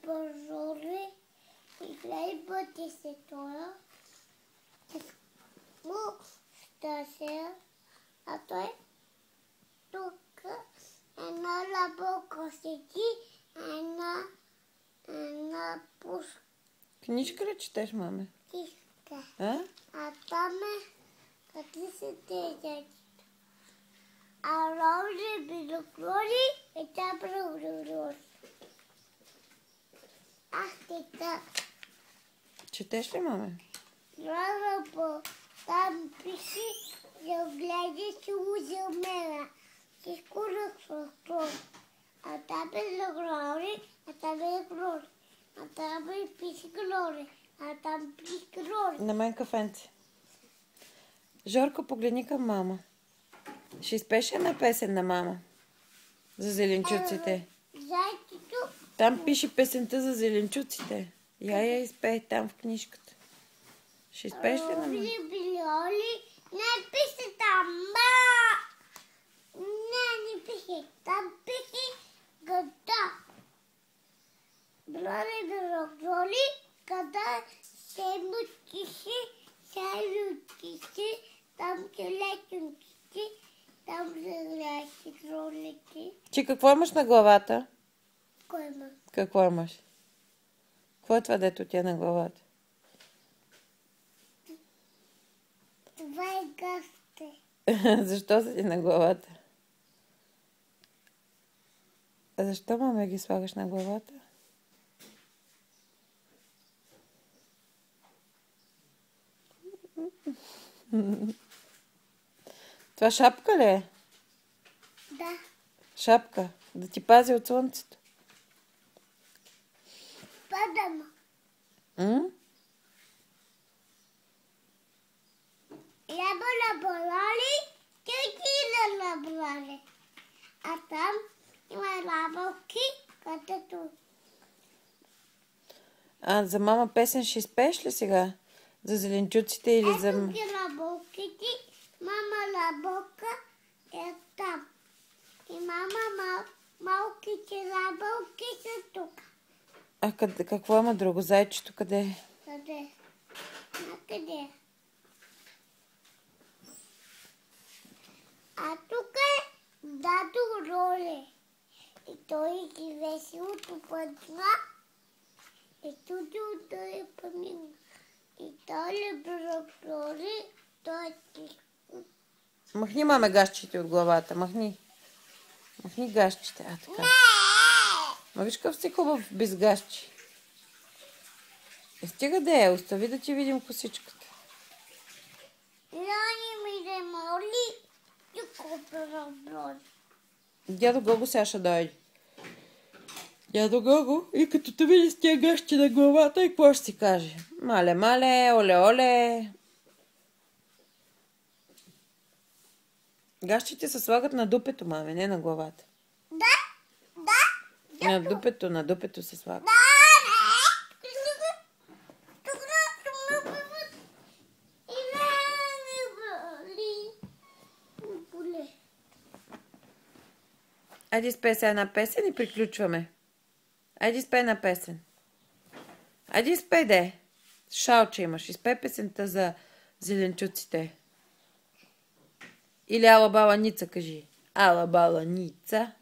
пожори и гледай пъти се това. Му стася, а той тук една лабока седи, една пушка. Книжка ли четеш, маме? Книжка. А там какви са тези? А роли биноклони и там роли. Ах, така. Четеш ли, маме? Рано там пише, да гледаш узелмена. Всичко разпрострон. А там е за глори, а там е глори. А там е пише глори. А там пише глори. На мен кафенце. Жорко, погледни към мама. Ще изпееш една песен на мама. За зеленчуците. Зайчето. Там пише песента за зеленчуците. Я изпей там в книжката. Ще изпееш ли на мама? Не пише там. Не пише. Там пише гъда. Роли, къда се мутише, там челечунките, там загрящи кролики. Ти какво имаш на главата? Кой има? Какво имаш? Какво е това, дето ти е на главата? Това е гъсте. Защо са ти на главата? Защо, маме, ги слагаш на главата? Това шапка ли е? Да. Шапка. Да ти пази от слънцето. Падам. Лаболали, тъки лаболали. А там има лаболки, където... А за мама песен ще изпееш ли сега? За зеленчуците или за... Ето ги лаболките. Мама лаболка е там. И мама малките лаболки са тук. А какво има друго? Зайчето къде е? Къде? Къде? А тук е дадо роли. И той ги весело попадна. И туди той е помина. И той ли роли, той е тихо. Махни, маме, гащите от главата. Махни. Махни гащите. А, така. Ма виж какъв си хубав без гащи. Стига да е. Остави да ти видим косичката. Дядо Гого сега ще дойде. Дядо Гого, и като те види с тия гащи на главата, и какво ще си каже? Мале, мале, оле, оле. Гащите се слагат на дупето, маме, не на главата. Да. На дупето се слагат. Айде спей сега една песен и приключваме. Айде спей една песен. Айде спей, де. Шалче имаш. Изпей песента за зеленчуците. Или Ала бала Ница, кажи. Ала бала Ница.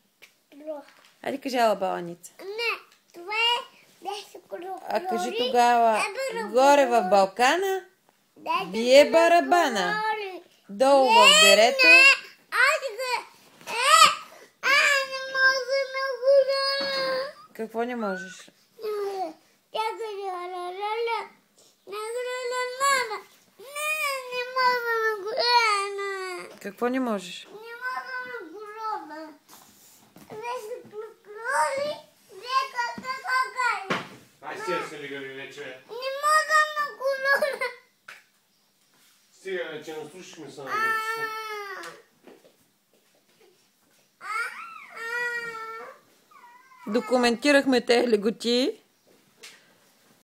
Айде кажи Ала бала Ница. Не, това е... А кажи тогава горе в Балкана бие барабана. Долу в дерето. Какво не можеш? Какво не можеш? Не мога на гроба. Ай, стига се лига ви вече. Не мога на гроба. Стига вече, наслушахме се на Документирахме те леготи.